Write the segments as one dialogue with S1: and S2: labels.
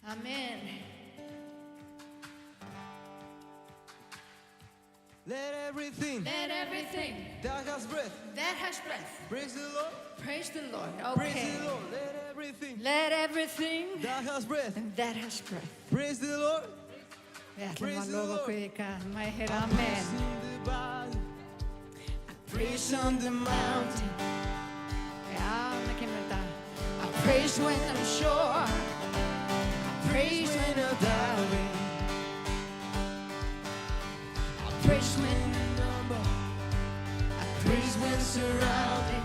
S1: Amen.
S2: Let everything
S1: That
S2: that has breath
S1: praise the Lord.
S2: praise the Lord.
S1: Okay.
S2: Praise the Lord.
S1: Let everything
S2: that has breath
S1: that has breath.
S2: praise the Lord.
S1: Við ætlum
S2: Praise
S1: að
S2: the
S1: lofa
S2: Lord.
S1: okkur ykkar. Má ég heyra
S2: I
S1: amen.
S2: praise in the valley,
S1: Praise on the mountain. Já, það kemur þetta. I praise when I'm sure. I praise when I'm doubting. I praise when in number. I praise when surrounded.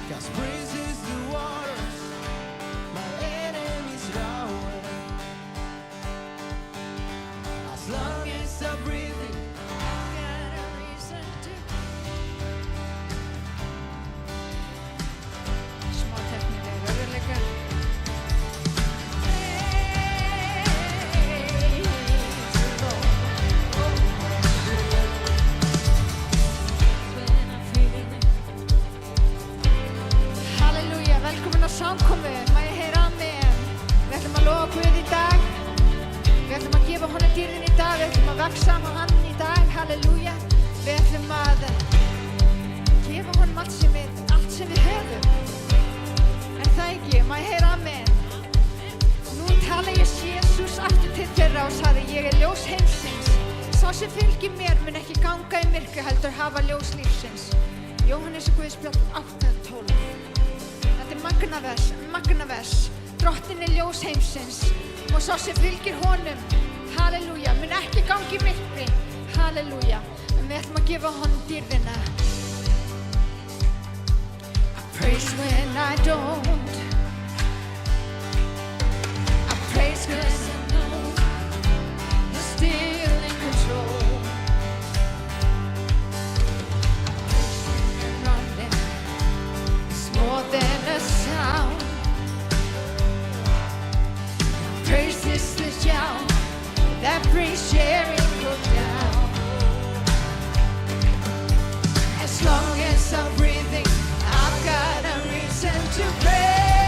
S2: 'cause praise is the waters my enemies drown. As long as I'm breathing,
S1: I've got a reason to. Smá tefnilega örðuleika. Halleluja, velkomin á samkomu, má ég heyra amen. Við ætlum að lofa Guð í dag. Við ætlum að gefa honum dýrðin í dag. Við ætlum að vaksa með hann í dag. Halleluja. Við ætlum að gefa honum allt sem við höfum. Er það ekki? Má ég heyra amen. Nú tala ég Jesús aftur til þeirra og sagði, ég er ljós heimsins. Sá sem fylgir mér mun ekki ganga í myrkri heldur hafa ljós lífsins. Jóhannes Guðspjall 8:12. Þetta er magnavers. Drottin er ljós heimsins og sá sem fylgir honum, halleluja, mun ekki gangi í myrkri, halleluja. En við ætlum að gefa honum dýrðina. I praise when I don't. I praise 'cause I know you're still in control. I praise when you're running. It's more than a sound. Praise is the shout that brings Jericho down. As long as I'm breathing, I've got a reason to praise.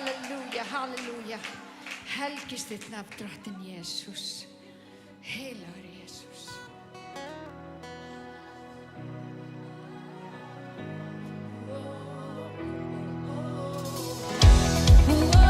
S1: halleluja, halleluja. Helgist þitt nafn, drottinn Jesús. Heilagur Jesús.
S2: Oh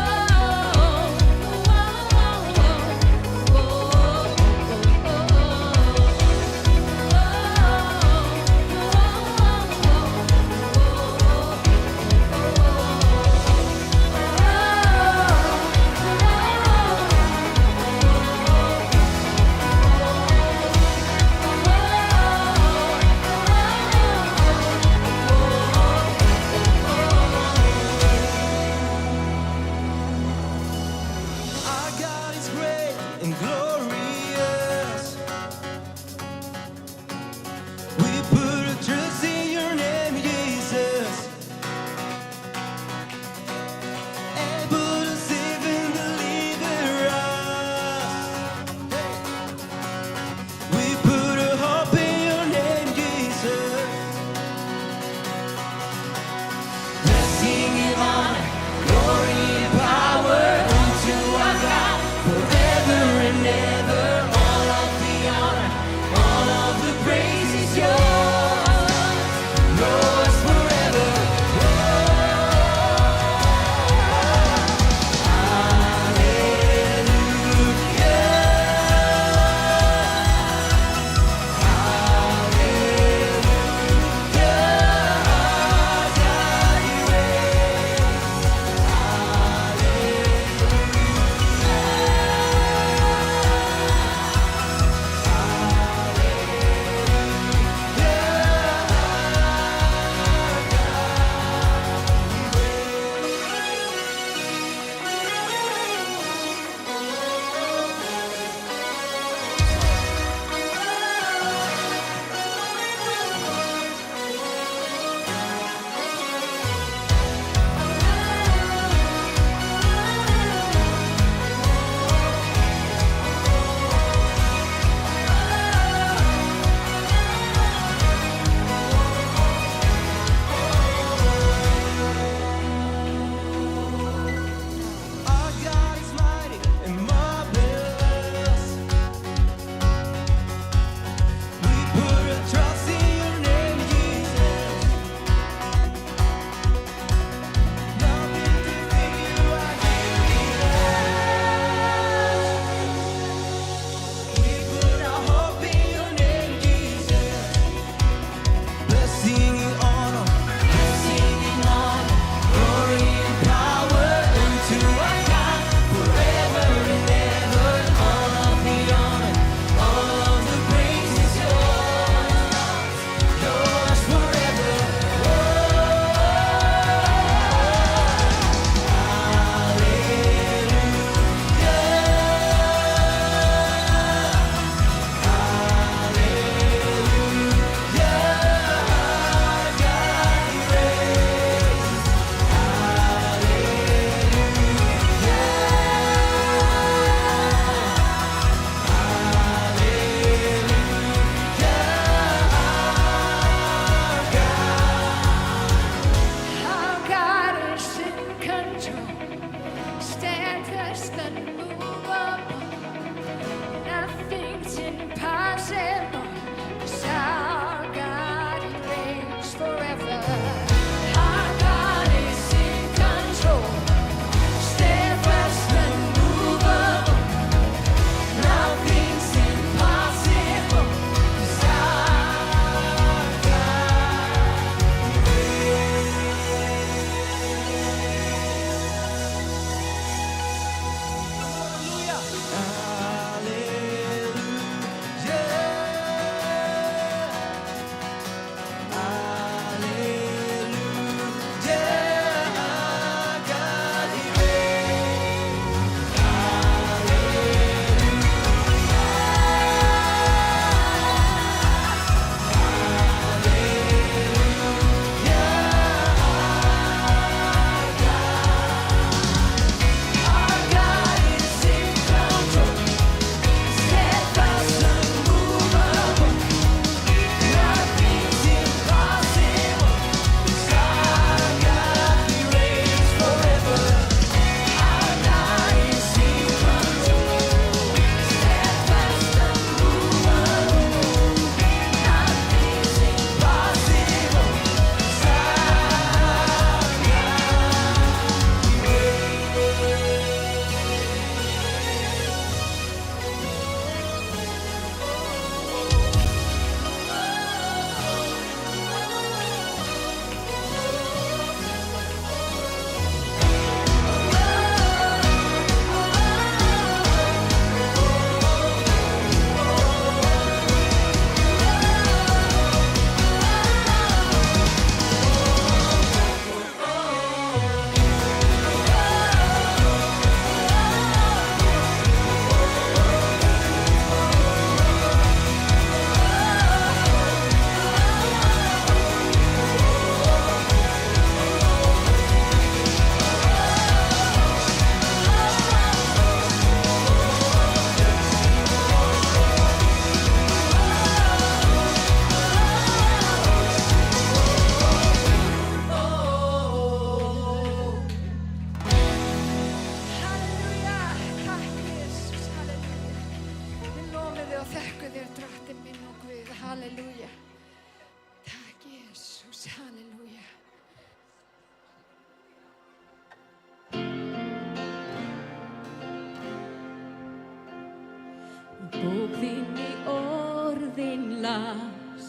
S3: las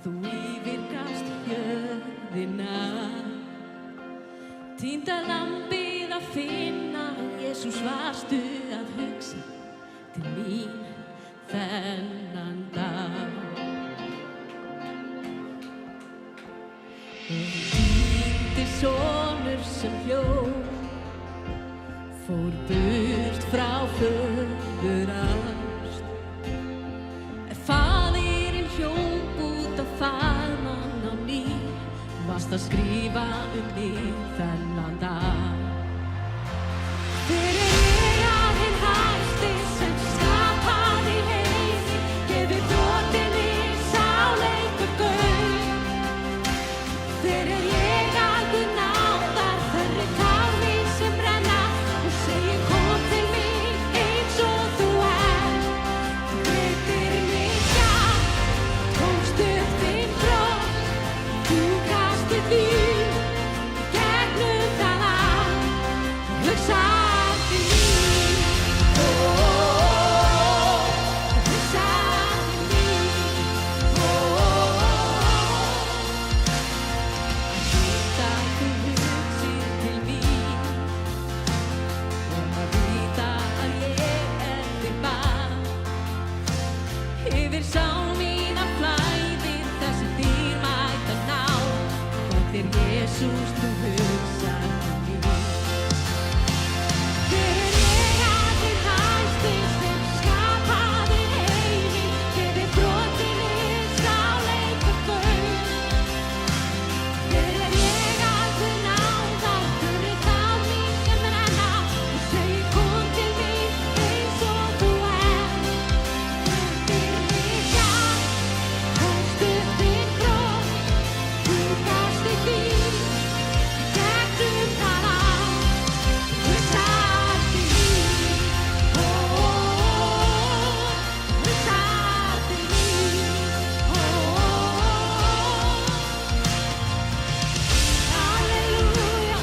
S3: þú yfirgafst jörðina. Týnda lambið að finna, Jesús varstu að hugsa til mín þennan dag. Týndi sonur sem hljó, fór burt frá föður hans. Faðirinn hljóp út á faðmann á ný, varst að skrifa mig þennan dag. Fyrir ég að hinn hæsti sem skapaði heiminn, gefi brotinni sáleikur gaum. Fyrir ég að Guð náðar þerri tár mín sem renna og segi kom til mín eins og þú ert. Þú breytir mig sjálf, tókst upp þinn kross, þú kastið líf gegnum það allt, hugsaði mín, hugsaði mín, vita þú hugsið til mín og að vita að ég þinn barn. Yfir sál mína flæðir þessi dýrmæta náð, hvað þér Jesús þú hugsar til mín. Fyrir ég að hinn hæsti sem skapaði heiminn, gefi brotinni sáleikur gaum. Fyrir ég að Guð náðar þerri tár mín sem renna og segi kom til mín eins og þú ert. Breytir mig sjálf, tókst upp þinn kross, þú kastið líf gegnum það allt, hugsaði mín, hugsaði mín, halleluja,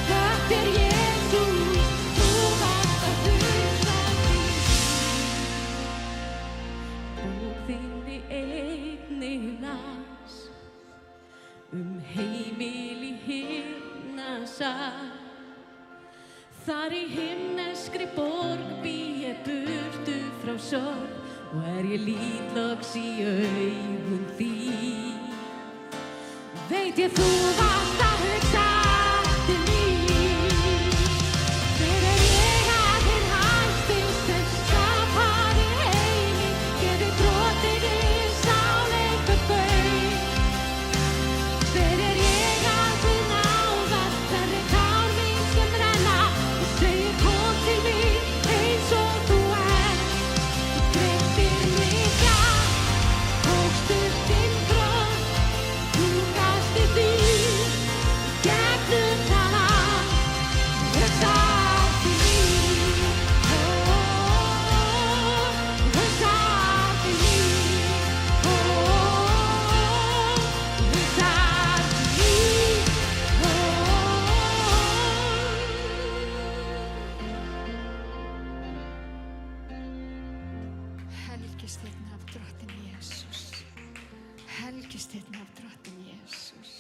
S3: þetta Jesús, þú varst að hugsa mín. Bók þinni einnig las heimil í himnasal. Þar í himneskri borg bý ég burtu frá sorg og ég lít loks í augun þín. Veit ég þú varst að hugsa til mín. Fyrir ég að hinn hæsti sem skapaði heiminn, gefi brotinni sáleikur gaum. Fyrir ég að Guð náðar þerri tár mín sem renna og segi kom til mín eins og þú ert. Þú breytir mig sjálf, tókst upp þinn kross, þú kastið líf gegnum það allt, hugsaði mín, hugsaði mín,
S1: Helgist þinn af drottinn Jesús. Helgist þinn af drottinn Jesús.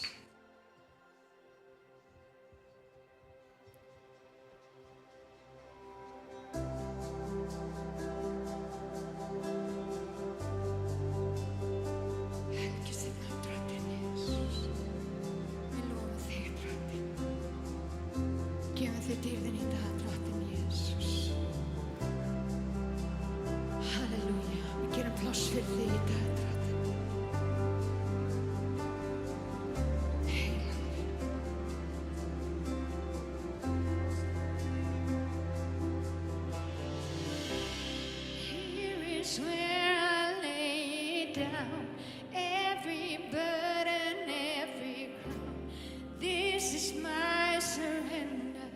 S1: Helgist þinn af drottinn Jesús. Við lofum þig, drottinn. Gefum þig dýrðin í dag, drottinn Jesús. Halleluja, við gerum pláss fyrir þig í dag, drottinn. Heilagur. Here is where I lay down every burden, every crown. This is my surrender.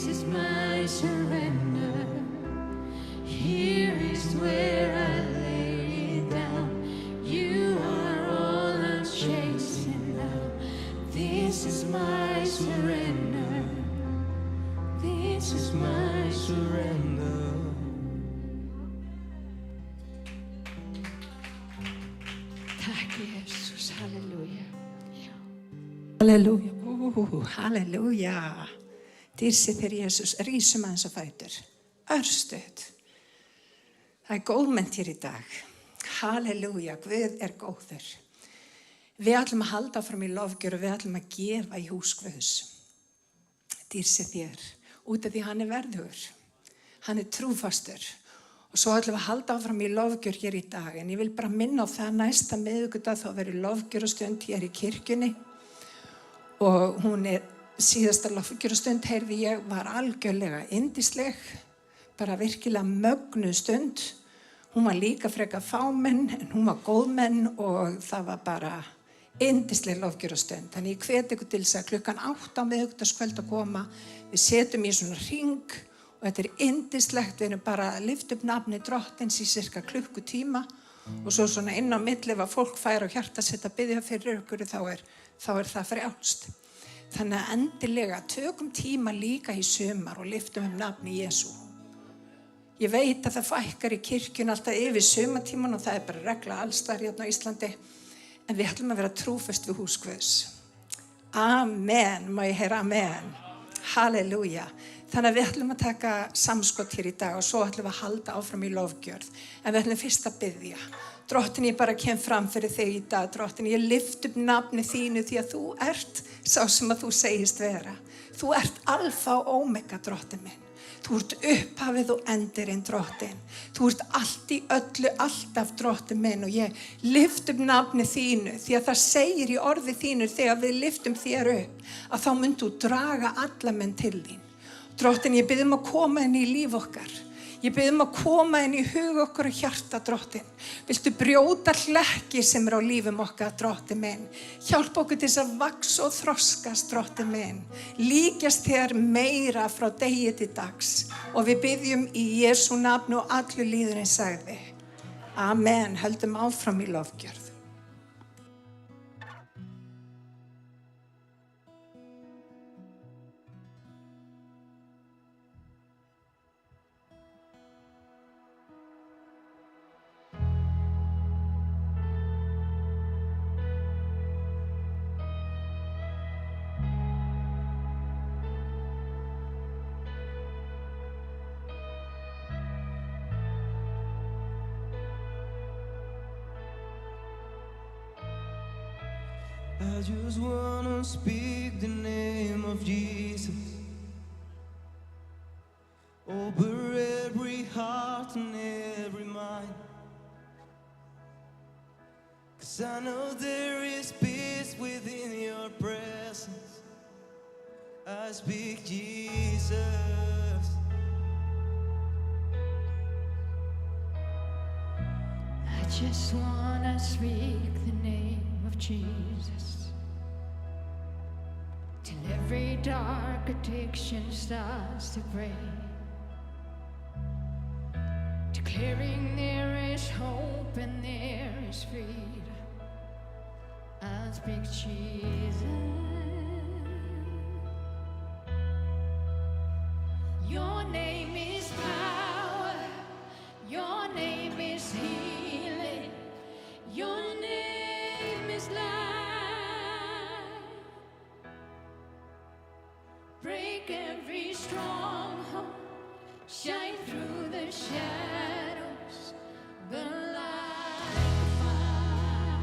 S3: is my surrender. Here is where I lay it down. You are all I'm chasing now. This is my surrender. This is my surrender.
S1: Takk Jesus, halleluja.
S4: Halleluja, halleluja. Dýrsi fyrir Jesus, rísum aðeins á fætur. Örstuð. Það er góðmennt hér í dag. Halleluja, Guð er góður. Við ætlum að halda áfram í lofgjör og við ætlum að gefa í hús Guðs. Dýrsi þér, út af því hann er verðugur. Hann er trúfastur. Og svo ætlum við að halda áfram í lofgjör hér í dag. En ég vil bara minna á það næsta miðvikudag þá verður lofgjörastund hér í kirkjunni. Og hún er síðasta lofgjörastund, heyrði ég, var algjörlega yndisleg. Bara virkilega mögnuð stund. Hún var líka frekar fámenn, en hún var góðmenn og það var bara yndisleg lofgjörastund. Þannig ég hveti ykkur til þess að 8:00 á miðvikudagskvöld að koma. Við setjum í svona hring og þetta er yndislegt. Við erum bara að lyfta upp nafni Drottins í sirka klukkutíma og svo svona inn á milli ef fólk fær á hjarta sitt að biðja fyrir ykkur þá er það frjálst. Þannig að endilega tökum tíma líka í sumar og lyftum upp nafni Jesú. Ég veit að það fækkar í kirkjun alltaf yfir sumartíman og það er bara regla allsstaðar hérna á Íslandi. En við ætlum að vera trúföst við hús Guðs. Amen, má ég heyra amen. Halleluja. Þannig að við ætlum að taka samskot hér í dag og svo ætlum við að halda áfram í lofgjörð. En við ætlum fyrst að biðja. Drottin, ég bara kem fram fyrir þig í dag. Drottin, ég lyft upp nafni þínu því að þú ert sá sem að þú segist vera. Þú ert alfa og omega, drottin minn. Þú ert upphafið og endirinn, drottin. Þú ert allt í öllu, alltaf, drottin minn. Og ég lyft upp nafni þínu því að það segir í orði þínu þegar við lyftum þér upp að þá mynd þú draga alla menn til þín. Drottin, ég bið að koma inn í líf okkar. Ég bið að koma inn í hug okkar og hjarta, drottin. Viltu brjóta hlekki sem á lífum okkar, drottin minn. Hjálpa okkur til þess að vaxa og þroskast, drottin minn. Líkjast þér meira frá degi til dags. Og við biðjum í Jesú nafni og allur líðurinn sagði. Amen. Höldum áfram í lofgjörð.
S2: I just wanna speak the name of Jesus over every heart and every mind. 'Cause I know there is peace within your presence. I speak Jesus.
S1: I just wanna speak the name of Jesus till every dark addiction starts to break, declaring there is hope and there is freedom. I speak Jesus. Your name is power. Your name is healing. Your name is life. Break every stronghold. Shine through the shadows. Burn like a fire.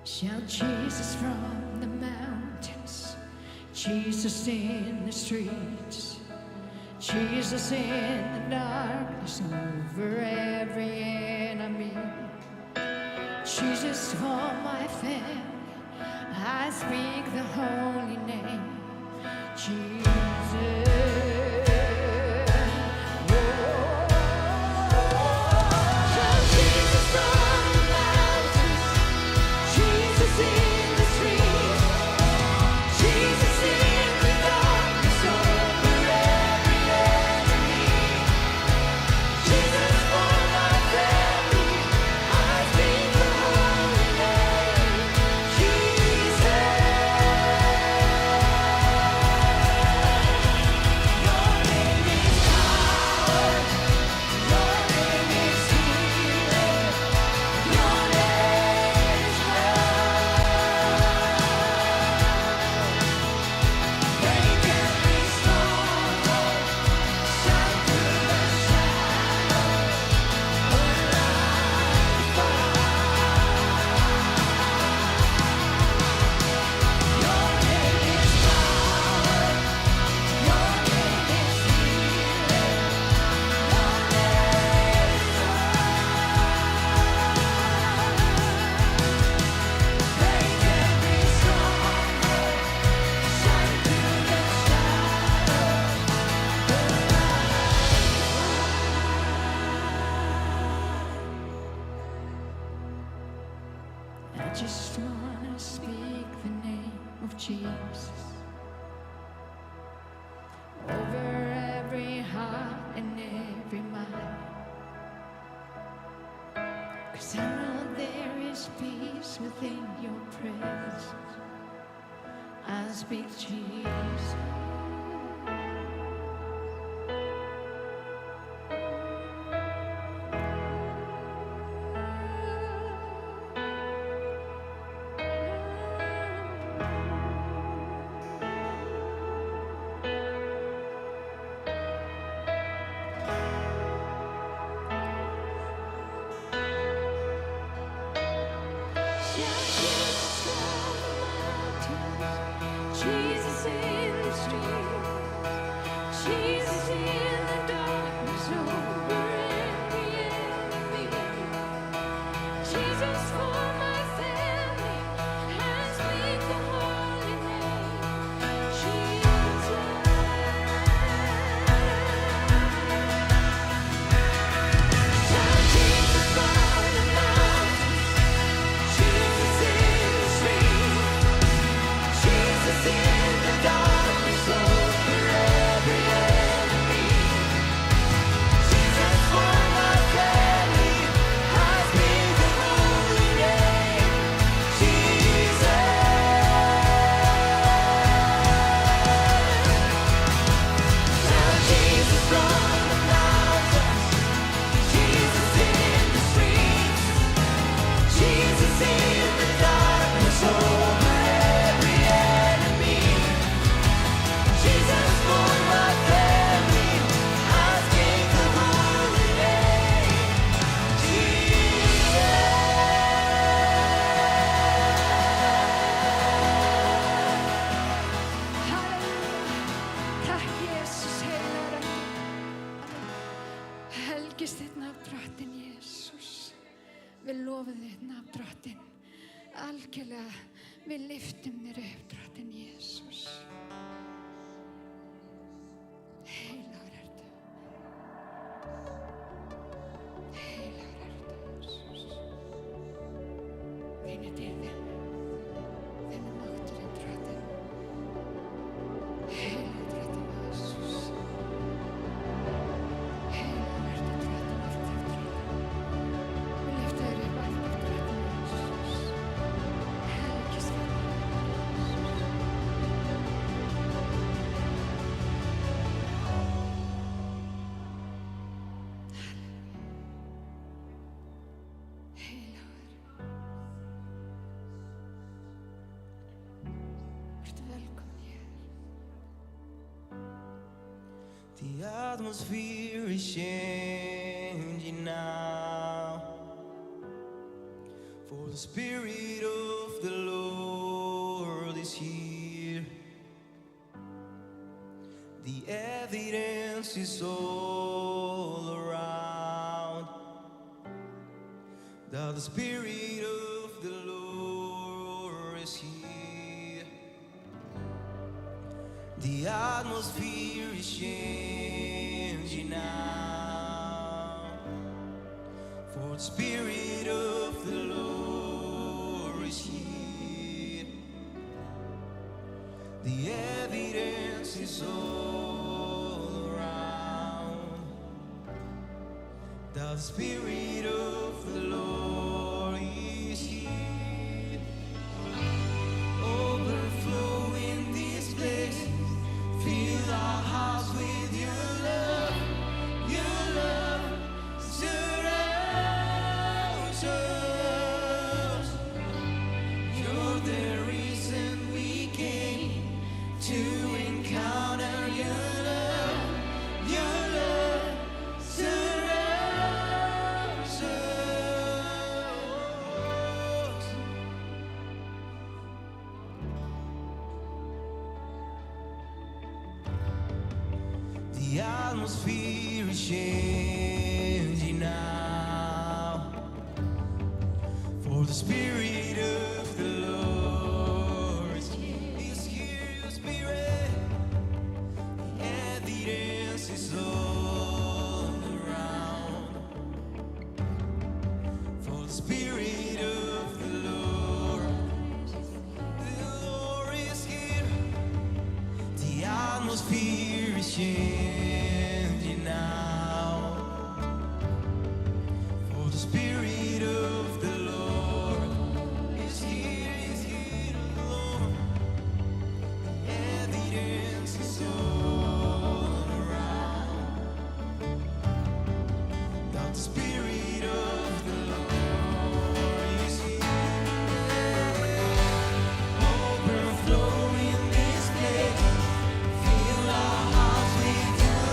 S1: Shout Jesus from the mountains, Jesus in the streets, Jesus in the darkness over every enemy. Jesus for my family, I speak the holy name, Jesus. I just wanna speak the name of Jesus over every heart and every mind, 'cause I know there is peace within your presence. I speak Jesus. Jesus in the street, Jesus in the darkness over every enemy. Jesus for my family, I speak the holy name, Jesus. Shout Jesus from the mountains, Jesus in the street, Jesus in the darkness over every enemy. Jesus for my family, I speak the holy name, Jesus. Shout Jesus from the mountains, Jesus in the streets, Jesus in the darkness over every enemy. Jesus for my family, I speak the holy name, Jesus. Halleluja. Takk Jesus, heilagur andi. Helgist þitt nafn, drottinn Jesus. Við lofum þitt nafn, drottinn. Algjörlega, við lyftum þér upp, drottinn Jesus. Heilagur ertu. Heilagur ertu, Jesus. Þín er dýrðin. Þín er mátturinn, drottinn. Heilagur drottinn Jesus. Heilagur ertu, drottinn, alltaf, drottinn. Við lyftum þér upp, alltaf, drottinn Jesus. Helgist þitt nafn, Jesus. Heilagur. Vertu velkomin hér.
S2: The atmosphere is changing now, for the Spirit of the evidence is all around that the Spirit of the Lord is here. The atmosphere is changing now, for the Spirit of the Lord is here. The evidence is all around that the Spirit of the Lord is here. Overflow in this place, fill our hearts with your love. Your love surrounds us. You're the reason we came to encounter your love. Your love surrounds us. The atmosphere is changing now, for the Spirit of the Lord is here. Your Spirit, the evidence is all around, for the Spirit of the Lord is here. The atmosphere is changing now, for the Spirit of the Lord is here, Lord. The evidence is all around that the Spirit of the Lord is here. Overflow in this place, fill our hearts with your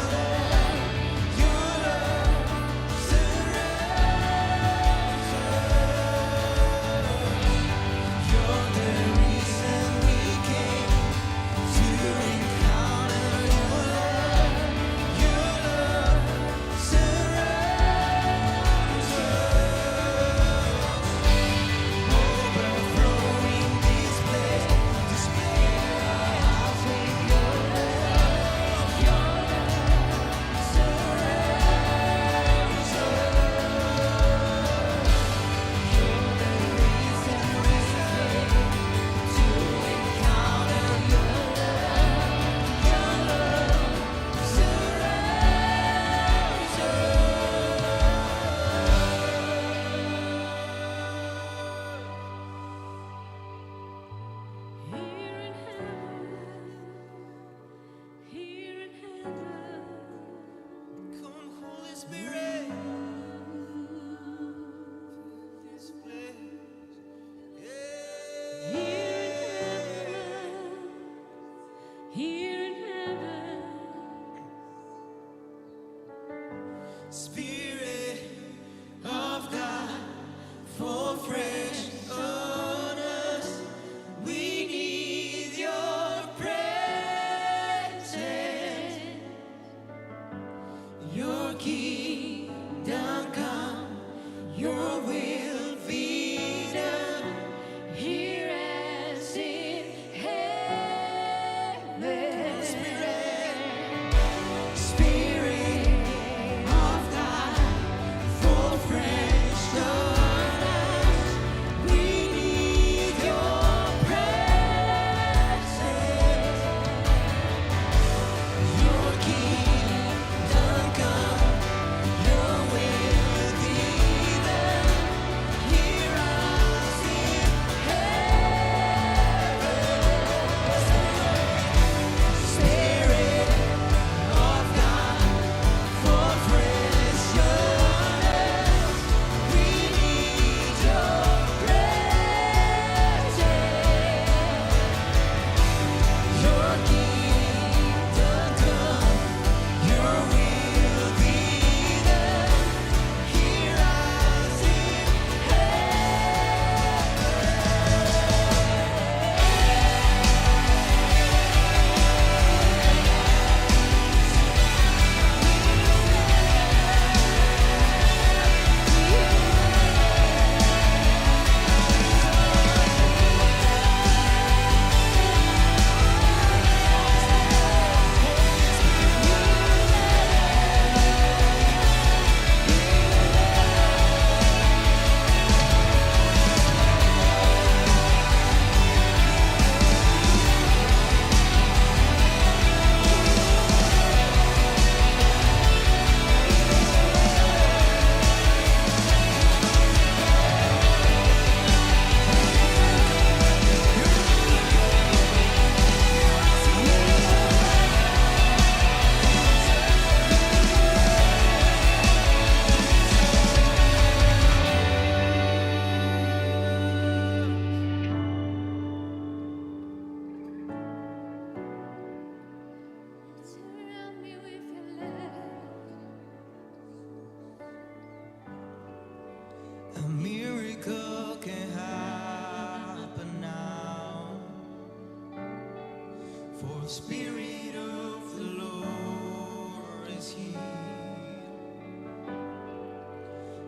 S2: For the Spirit of the Lord is here.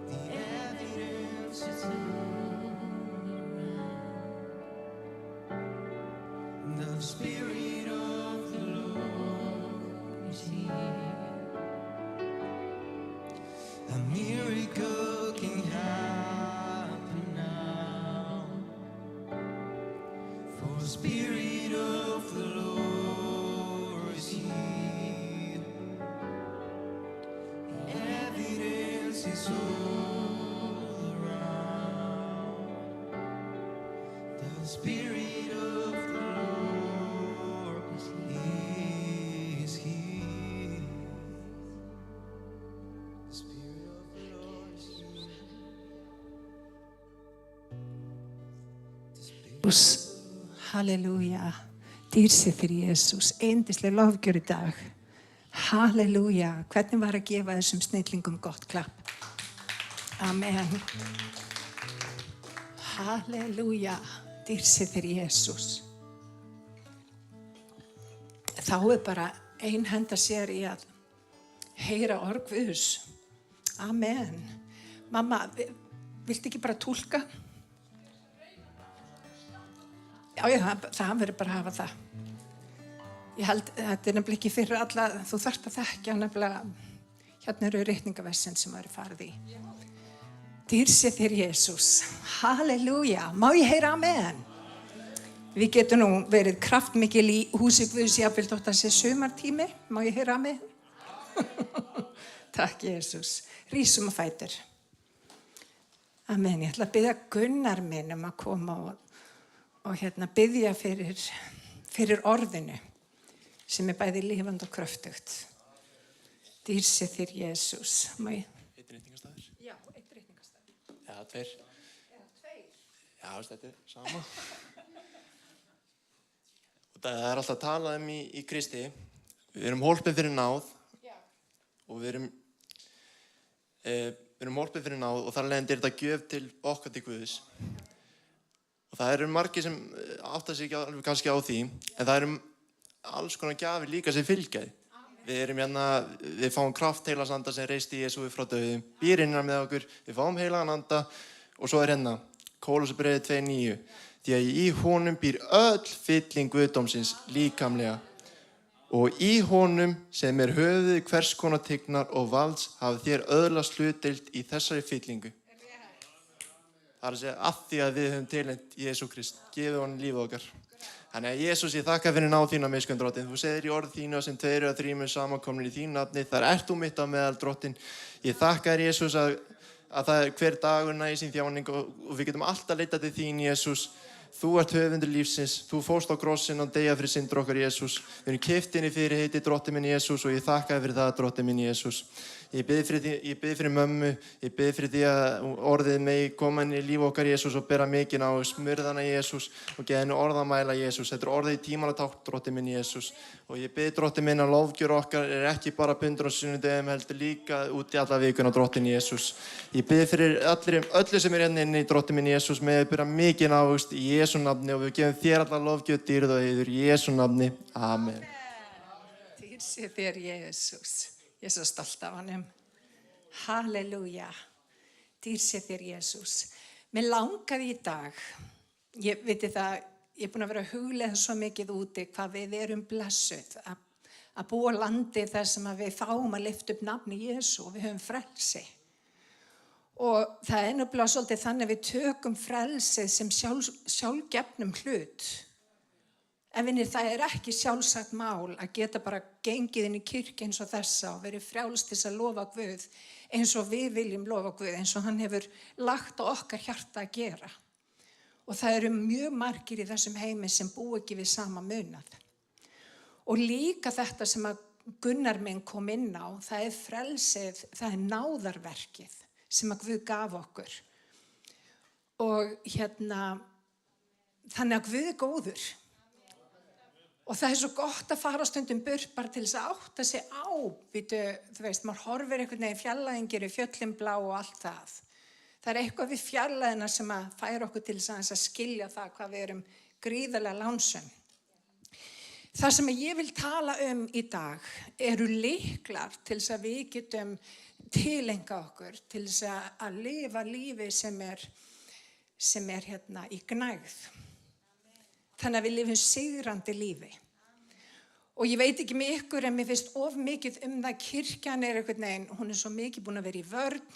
S2: The evidence is all around. The Spirit of the Lord is here. A miracle can happen now. For the Spirit of the Lord is here. Evidence is all around. The Spirit of the Lord is here. The Spirit of the Lord is here.
S4: Halleluja, dýrsi fyrir Jesús, yndisleg lofgjör í dag. Halleluja, hvernig var að gefa þessum snillingum gott klapp? Amen. Halleluja, dýrsi fyrir Jesús. Þá bara ein henda sér í að heyra orð Guðs. Amen. Mamma, viltu ekki bara túlka? Já, það verður bara að hafa það. Ég held, þetta nefnilega ekki fyrir alla, þú þarft að þekkja nefnilega, hérna eru reikningaversin sem eru farið í. Dýrsi fyrir Jesús. Halleluja. Má ég heyra amen? Við getum nú verið kraftmikil í húsi Guðs, jafnvel þótt að sé sumartími. Má ég heyra amen? Takk, Jesús. Rísum á fætur. Amen. Ég ætla að biðja Gunnar minn að koma og biðja fyrir orðinu sem bæði lifandi og kröftugt. Dýrsi þér Jesús.
S5: Eitt reytingastafur?
S4: Já, eitt reytingastafur.
S5: Já, tveir.
S4: Eða tveir.
S5: Já, þetta er sama. Og það er alltaf talað í Kristi. Við erum hólpin fyrir náð.
S4: Já.
S5: Og við erum hólpin fyrir náð og þar leiðandi þetta gjöf til okkar til Guðs. Og það eru margir sem átta sig ekki alveg kannski á því, en það eru alls konar gjafir líka sem fylgjaði. Við fáum kraft heilags anda sem reisti Jesú frá dauðum, býr innan með okkur, við fáum heilagan anda og svo er Kólosarbreið 2:9. Því að í honum býr öll fylling guðdómsins líkamlega og í honum sem er höfuð hvers konar tignar og valds hafið þér öðlast hlutdeild í þessari fyllingu. Það er að segja að því að við höfum tilnefnt Jesú Krist, gefið honum lífið okkar. Þannig að Jesús, ég þakka fyrir náð þína miskunn drottinn. Þú segir í orð þínu sem 2 eða 3 samankomnir í þínu nafni, þar ert þú mitt á meðal drottinn. Ég þakka þér Jesús að það er hver dagur nægir sín þjáning og við getum alltaf leitað til þín Jesús. Þú ert höfundur lífsins, þú fórst á krossinn og deyja fyrir syndir okkar Jesús. Við erum keypt inn í fyrirheiti drottinn minn Jesús og ég þakka þér fyrir það drottinn minn Jesús. Ég bið fyrir mömmu, ég bið fyrir því að orðið megi koma inn í líf okkar Jesús og bera mikinn á smurðana Jesús og geða henni orðamæla Jesús. Þetta er orðið í tímanatátt drottinn minn Jesús. Og ég bið drottinn minn að lofgjör okkar er ekki bara bundur á sunnudögum heldur líka út í alla vikuna drottinn Jesús. Ég bið fyrir öllu sem er hérna inni í drottinn minn Jesús með að bera mikinn ávöxt í Jesú nafni og við gefum þér alla lofgjör dýrð og heiður í Jesú nafni. Amen.
S4: Dýrsi þér Jesús. Ég er svo stolt af honum. Halleluja. Dýrsi þér Jesús. Mér langaði í dag, ég er búin að vera að hugleiða svo mikið úti hvað við erum blessuð að búa á landi þar sem að við fáum að lyfta upp nafni Jesú og við höfum frelsi. Og það er nefnilega svolítið þannig að við tökum frelsið sem sjálfgefnum hlut. En vinir, það er ekki sjálfsagt mál að geta bara gengið inn í kirkju eins og þessa og verið frjálst til að lofa Guð eins og við viljum lofa Guð, eins og hann hefur lagt á okkar hjarta að gera. Og það eru mjög margir í þessum heimi sem búi ekki við sama munað. Og líka þetta sem að Gunnar minn kom inn á, það er frelsið, það er náðarverkið sem að Guð gaf okkur. Og þannig að Guð er góður. Og það er svo gott að fara stundum burt bara til þess að átta sig á, þú veist, maður horfir einhvern veginn fjarlæðingir í fjöllin blá og allt það. Það er eitthvað við fjarlæðina sem að færa okkur til þess að skilja það hvað við erum gríðarlega lánsöm. Það sem ég vil tala í dag eru lyklar til þess að við getum tilenga okkur, til þess að lifa lífi sem er hérna í gnægð. Þannig að við lifum sigrandi lífi. Og ég veit ekki með ykkur en mér finnst of mikið það kirkjan einhvern veginn, hún svo mikið búin að vera í vörn,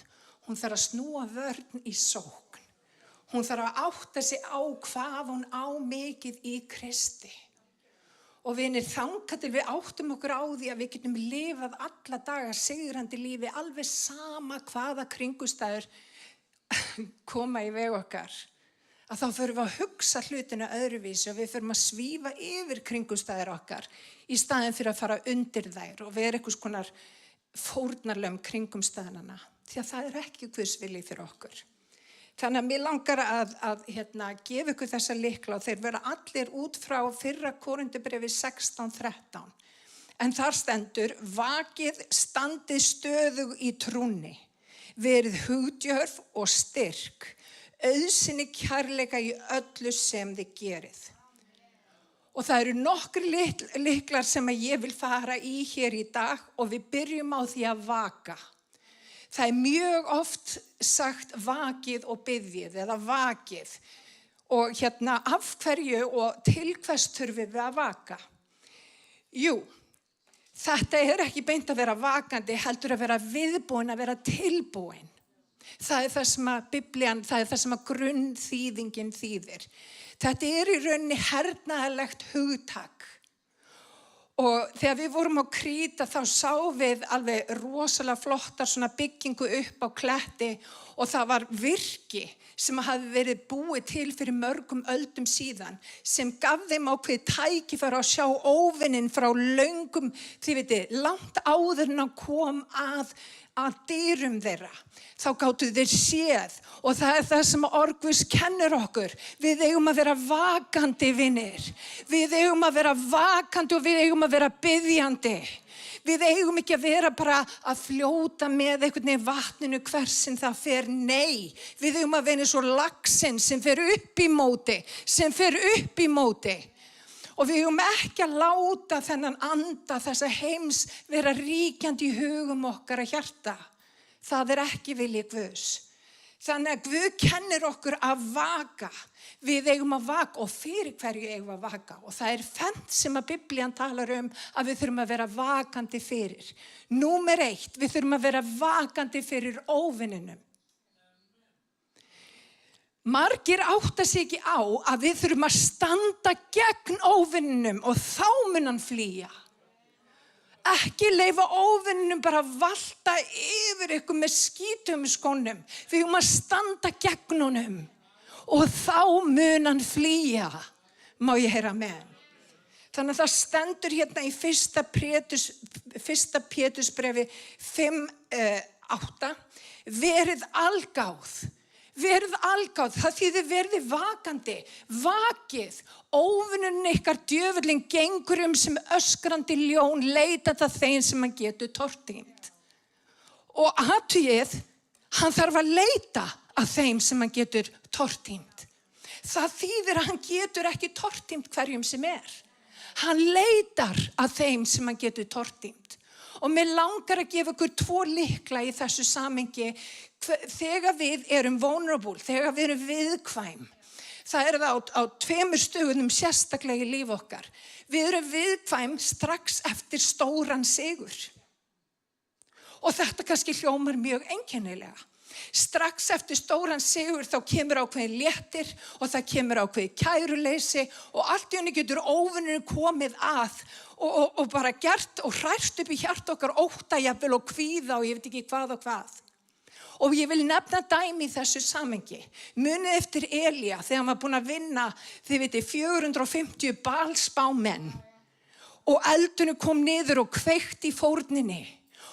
S4: hún þarf að snúa vörn í sókn. Hún þarf að átta sig á hvað hún á mikið í Kristi. Og vinir, þangað til við áttum okkur á því að við getum lifað alla daga sigrandi lífi, alveg sama hvaða kringustæður koma í veg okkar, að þá förum við að hugsa hlutinu öðruvísi og við förum að svífa yfir kringustæður okkar í staðin fyrir að fara undir þær og vera einhvers konar fórnarlömm kringumstæðnana, því að það er ekki Guðs vilji fyrir okkur. Þannig að mér langar að gefa ykkur þessa lykla og þeir vera allir út frá 1. Korinthubréfi 16:13. En þar stendur, vakið standið stöðug í trúnni, verið hugdjörf og styrk, auðsinni kærleika í öllu sem þið gerið. Og það eru nokkrir lyklar sem ég vil fara í hér í dag og við byrjum á því að vaka. Það er mjög oft sagt vakið og biðjið eða vakið og af hverju og til hvers þurfum við að vaka? Jú, þetta er ekki beint að vera vakandi, heldur að vera viðbúin, að vera tilbúin. Það er það sem að Biblían, það er það sem að grunnþýðingin þýðir. Þetta er í rauninni hernaðarlegt hugtak. Og þegar við vorum á Kríta þá sáum við alveg rosalega flottar svona byggingu upp á kletti og það var virki sem hafði verið búið til fyrir mörgum öldum síðan sem gaf þeim ákveðið tækifæri að sjá óvininn frá löngum, þið veitir, langt áður en hann kom að dyrum þeirra. Þá gátu þeir séð og það er það sem orð Guðs kennir okkur. Við eigum að vera vakandi vinir. Við eigum að vera vakandi og við eigum að vera biðjandi. Við eigum ekki að vera bara að fljóta með einhvern veginn vatninu hversin það fer. Nei, við eigum að vera eins og laxinn sem fer upp í móti. Og við eigum ekki að láta þennan anda þessa heims vera ríkjandi í hugum okkar að hjarta. Það er ekki vilji Guðs. Þannig að Guð kennir okkur að vaka. Við eigum að vaka og fyrir hverju eigum að vaka. Og það er fernt sem að Biblían talar að við þurfum að vera vakandi fyrir. Númer 1, við þurfum að vera vakandi fyrir óvininum. Margir átta sig ekki á að við þurfum að standa gegn óvininum og þá mun hann flýja. Ekki leyfa óvininum bara að valta yfir ykkur með skítum skónum. Við höfum að standa gegn honum og þá mun hann flýja. Má ég heyra með? Þannig að það stendur hérna í 1. Pétursbrefi 5:8. Verið algáð. Verið algáð, það þýðir verið vakandi, vakið, óvinurinn ykkar djöfullinn gengur sem öskrandi ljón leitandi að þeim sem hann getur tortímt. Og athugið, hann þarf að leita að þeim sem hann getur tortímt. Það þýðir að hann getur ekki tortímt hverjum sem er. Hann leitar að þeim sem hann getur tortímt. Og mér langar að gefa ykkur 2 lykla í þessu samhengi þegar við erum vulnerable, þegar við erum viðkvæm. Það er það á 2 stöðum sérstaklega í líf okkar. Við erum viðkvæm strax eftir stóran sigur. Og þetta kannski hljómar mjög einkennilega. Strax eftir stóran sigur þá kemur ákveðin léttir og það kemur ákveðin kæruleysi og allt í einu getur óvinurinn komið að og bara gert og hrært upp í hjarta okkar ótta jafnvel og kvíða og ég veit ekki hvað og hvað. Og ég vil nefna dæmi í þessu samhengi. Munið eftir Elía þegar hann var búinn að vinna, þið veitir, 450 Baalsspámenn og eldurinn kom niður og kveikti í fórninni.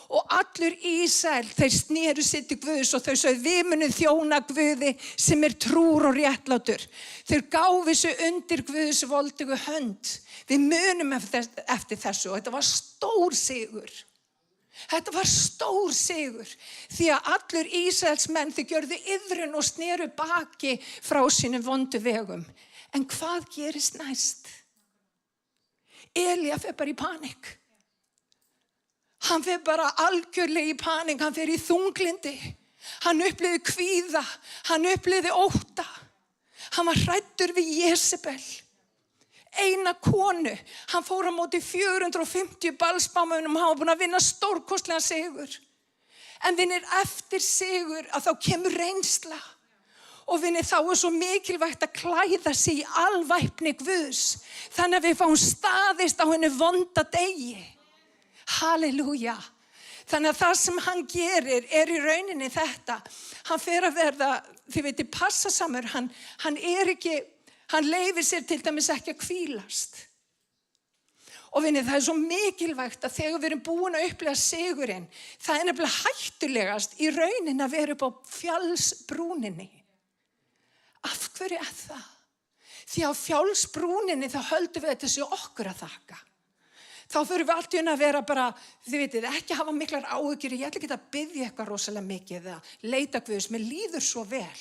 S4: Og allur Ísrael, þeir sneru sig til Guðs og þau sögðu við munum þjóna Guði sem er trúr og réttlátur. Þeir gáfu sig undir Guðs voldugu hönd. Við munum eftir þessu og þetta var stór sigur. Þetta var stór sigur því að allur Ísraels menn þau gjörðu iðrun og sneru baki frá sínum vondu vegum. En hvað gerist næst? Elía fer bara í panik. Hann fer bara algjörlega í panik, hann fer í þunglindi. Hann upplifði kvíða, hann upplifði ótta. Hann var hræddur við Jezebel. Eina konu, hann fór á móti 450 balsbámunum, hann var búinn að vinna stórkostlegan sigur. En vinir, eftir sigur að þá kemur reynsla. Og vinir, þá svo mikilvægt að klæða sig í alvæpni Guðs. Þannig að við fáum staðist á henni vonda degi. Halleluja. Þannig að það sem hann gerir í rauninni þetta. Hann fer að verða, þið veitir, passasamur. Hann leyfir sér til dæmis ekki að hvílast. Og vinni, það svo mikilvægt að þegar við erum búin að upplifa sigurinn, það nefnilega hættulegast í rauninni að vera upp á fjallsbrúninni. Af hverju það? Því á fjallsbrúninni þá höldum við þetta sé okkur að þakka. Þá fyrir við allt í einu að vera bara, þið vitið, ekki hafa miklar áhyggjur, ég ætla ekki að biðja eitthvað rosalega mikið eða leita Guðs, mér líður svo vel.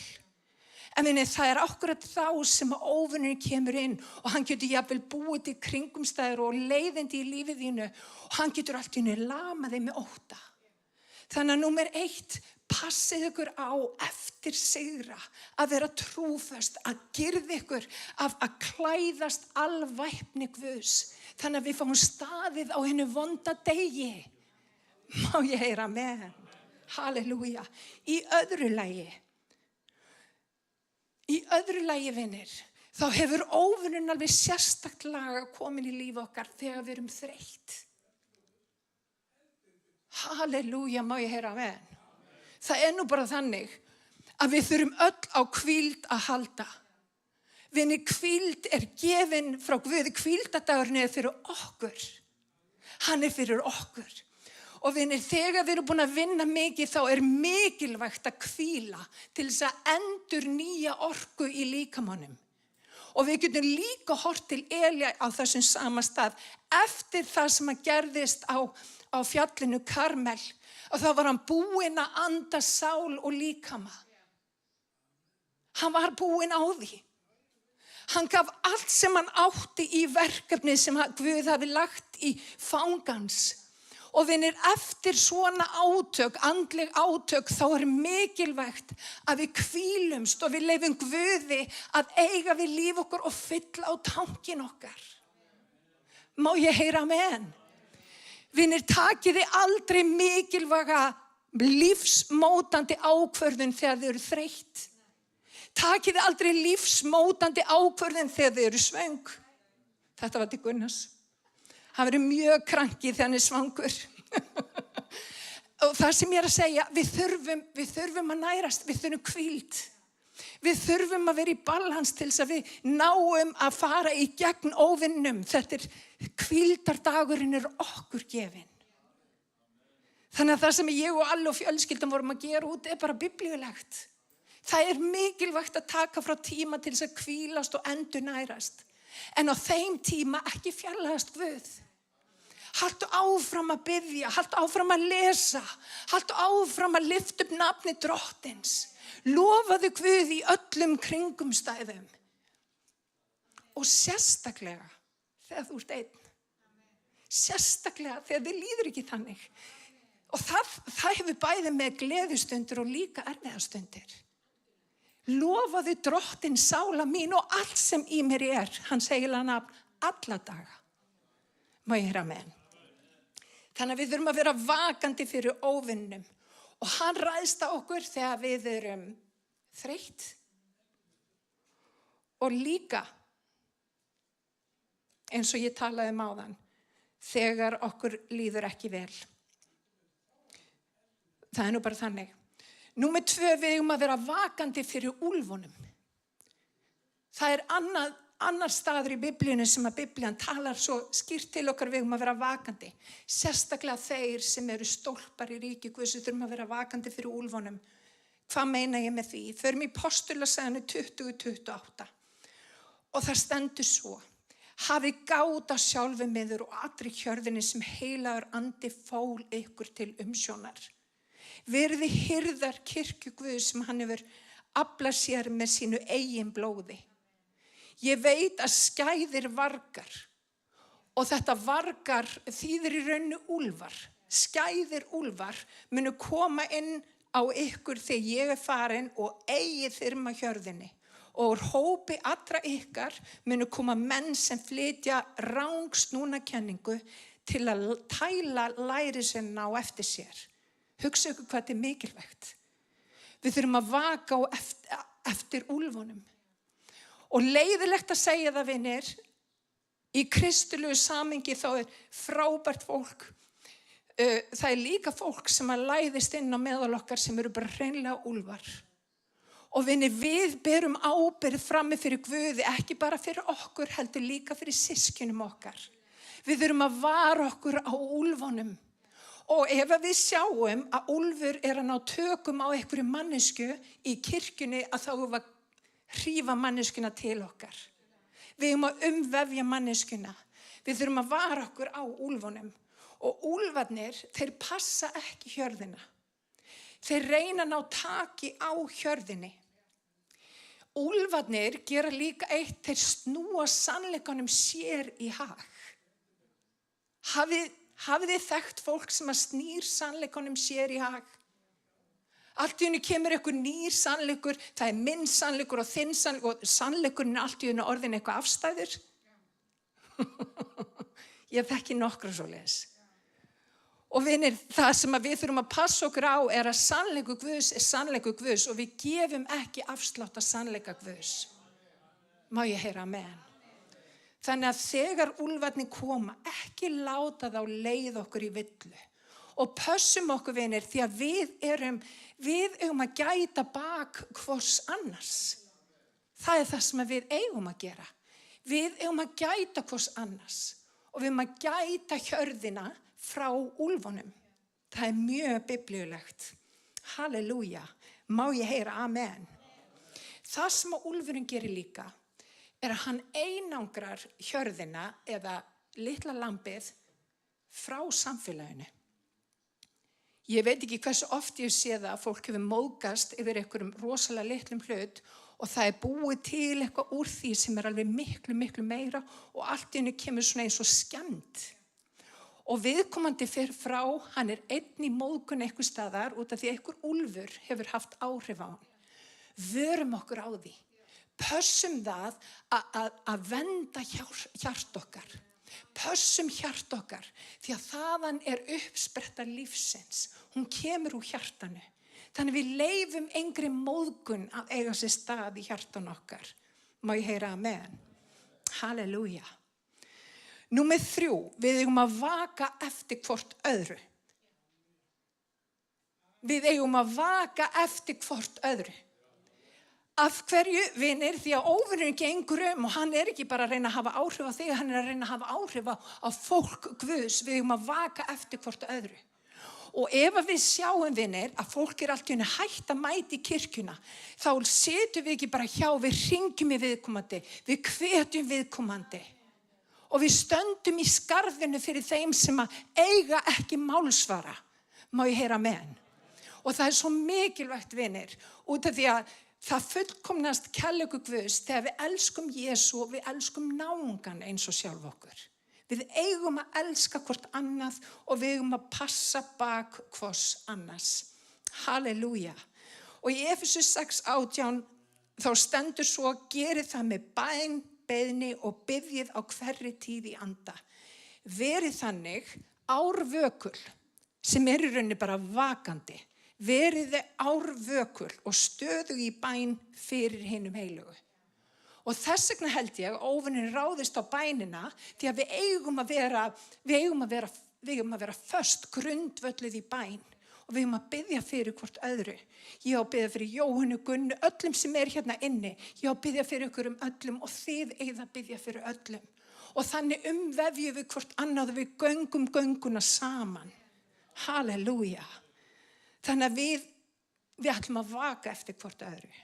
S4: En minni, það akkurat þá sem að óvinurinn kemur inn og hann getur jafnvel búið til kringumstæður og leiðindi í lífið þínu og hann getur allt í einu lamað þig með ótta. Þannig að númer 1, passið ykkur á eftir sigra, að vera trúföst, að girða ykkur af að klæðast alvæpni Guðs. Þannig að við fáum staðið á hennu vonda degi. Má ég heyra amen. Halleluja. Í öðru lagi, vinir, þá hefur óvinurinn alveg sérstakt laga komin í líf okkar þegar við erum þreytt. Halleluja, má ég heyra amen. Það nú bara þannig að við þurfum öll á hvíld að halda. Vinni, hvíld gefin frá Guði, hvíldadagurinn fyrir okkur. Hann fyrir okkur. Og vinni, þegar við erum búin að vinna mikið þá mikilvægt að hvíla til þess að endurnýja orku í líkamanum. Og við getum líka hort til Elía á þessum sama stað eftir það sem að gerðist á fjallinu Karmel. Og þá var hann búinn að anda sál og líkama. Hann var búinn á því. Hann gaf allt sem hann átti í verkefni sem Guð hafi lagt í fangans. Og vinir, eftir svona átök, andleg átök, þá mikilvægt að við hvílumst og við leyfum Guði að eiga við líf okkur og fylla á tankinn okkar. Má ég heyra amen? Vinir, takiði aldrei mikilvæga lífsmótandi ákvörðun þegar þið eru þreytt. Takiði aldrei lífsmótandi ákvörðun þegar þið eru svöng. Þetta var til Gunnars. Hann verið mjög krankið þegar hann svangur. Og það sem ég að segja, við þurfum að nærast, við þurfum hvíld. Við þurfum að vera í balans til þess að við náum að fara í gegn óvinnum. Þetta hvíldardagurinn okkur gefinn. Þannig að það sem ég og Alli og fjölskyldan vorum að gera út bara biblíulegt. Það mikilvægt að taka frá tíma til þess að hvílast og endurnærast. En á þeim tíma ekki fjarlægast Guð. Haltu áfram að biðja, haltu áfram að lesa, haltu áfram að lyfta upp nafni Drottins. Lofaðu Guð í öllum kringumstæðum. Og sérstaklega þegar þú ert einn. Sérstaklega þegar þið líður ekki þannig. Og það hefur bæði með gleðistundir og líka erfiðastundir. Lofaðu Drottinn sála mín og allt sem í mér hans heila nafn alla daga. Má ég heyra amen. Þannig að við þurfum að vera vakandi fyrir óvinnum. Og hann ræðst á okkur þegar við erum þreytt. Og líka, eins og ég talaði áðan, þegar okkur líður ekki vel. Það nú bara þannig. Númer 2, við eigum að vera vakandi fyrir úlfunum. Það annar staður í Biblíunni sem að Biblían talar svo skýrt til okkar, við eigum að vera vakandi. Sérstaklega þeir sem eru stólpar í ríki Guðs, þurfum að vera vakandi fyrir úlfunum. Hvað meina ég með því? Förum í Postularsögunni 20:28. Og það stendur svo: hafi gáta sjálfum yður og allri hjörðinni sem heilagur andi fól ykkur til umsjónar. Verði hirðar kirkju Guðs sem hann hefur aflað sér með sínu eigin blóði. Ég veit að skæðir vargar Og þetta vargar þýðir í rauninu úlfar. Skæðir úlfar munu koma inn á ykkur þegar ég er farin og eigi þyrma hjörðinni. Og úr hópi allra ykkar munu koma menn sem flytja rangsnúna kenningu til að tæla læri sinna á eftir sér. Hugsa ykkur hvað þetta er mikilvægt. Við þurfum að vaka eftir úlfunum. Og leiðilegt að segja það, vinir, í kristilegu samhengi þá er frábært fólk. Það er líka fólk sem að læðist inn á meðal okkar sem eru bara hreinlega úlfar. Og vinir, við berum ábyrgð frammi fyrir Guði, ekki bara fyrir okkur, heldur líka fyrir systkinum okkar. Við þurfum að vara okkur á úlfunum. Og ef við sjáum að úlfur er að ná tökum á einhverju mannesku í kirkjunni, að þá erum við að hrífa manneskuna til okkar. Við erum að umvefja manneskuna. Við þurfum að vara okkur á úlfunum. Og úlfarnir, þeir passa ekki hjörðina. Þeir reyna að ná taki á hjörðinni. Úlfarnir gera líka eitt, þeir snúa sannleikanum sér í hag. Hafið þið þekkt fólk sem að snýr sannleikanum sér í hag? Allt í henni kemur einhver nýr sannleikur, það er minn sannleikur og þinn sannleikur og sannleikurinn er allt í henni orðin eitthvað afstæður. Ég þekki nokkra svoleiðis. Og vinir, það sem við þurfum að passa okkur á er að sannleikur Guðs er sannleikur Guðs og við gefum ekki afslátt að sannleika Guðs. Má ég heyra amen? Þannig að þegar úlfarnir koma, ekki láta þá leið okkur í villu. Og pössum okkur, vinir, því að við eigum að gæta bak hvors annars. Það er það sem við eigum að gera. Við eigum að gæta hvors annars. Og við eigum að gæta hjörðina frá úlfunum. Það er mjög biblíulegt. Halleluja. Má ég heyra amen? Það sem að úlfurinn gerir líka er að hann einangrar hjörðina eða litla lambið frá samfélaginu. Ég veit ekki hversu oft ég sé það að fólk hefur móðgast yfir einhverjum rosalega litlum hlut og það er búið til eitthvað úr því sem er alveg miklu meira og allt í henni kemur svona eins og skemmt. Og viðkomandi fer frá, hann er einn í móðgun einhver staðar út af því einhver úlfur hefur haft áhrif á hann. Vörum okkur á því. Pössum það að venda hjart okkar. Pössum hjart okkar, því að þaðan er uppspretta lífsins. Hún kemur úr hjartanu. Þannig við leifum engri móðgun að eiga sér stað í hjartan okkar. Má ég heyra amen? Halleluja. Númer 3, við eigum að vaka eftir hvort öðru. Við eigum að vaka eftir hvort öðru. Af hverju, vinir, því að óvinurinn gengur og hann er ekki bara að reyna að hafa áhrif á þig, hann er að reyna að hafa áhrif á fólk Guðs. Við eigum að vaka eftir hvort öðru. Og ef við sjáum, vinir, að fólk er allt í henni hætt að mæta í kirkjuna, þá setjum við ekki bara hjá, við hringjum í viðkomandi, við hvetjum viðkomandi. Og við stöndum í skarðinu fyrir þeim sem að eiga ekki málsvara. Má ég heyra amen? Og það er svo mikilvægt, vinir, út af því að það fullkomnast kærleikur Guðs þegar við elskum Jesú og við elskum náungan eins og sjálf okkur. Við eigum að elska hvort annað og við eigum að passa bak hvors annars. Halleluja. Og í Efesus 6:18 þá stendur svo: gerið það með bæn, beiðni og biðjið á hverri tíð í anda. Verið þannig árvökul, sem er í rauninni bara vakandi. Verið árvökul og stöðug í bæn fyrir hinum heilugu. Og þess vegna held ég að óvinurinn ráðist á bænina því að við eigum að vera föst grundvölluð í bæn og við eigum að biðja fyrir hvort öðru. Ég á að biðja fyrir Jóhannu, Gunnu, öllum sem er hérna inni. Ég á að biðja fyrir ykkur öllum og þið eigið að biðja fyrir öllum. Og þannig umvefjum við hvort annað og við göngum gönguna saman. Halleluja. Þannig að við ætlum að vaka eftir hvort öðru.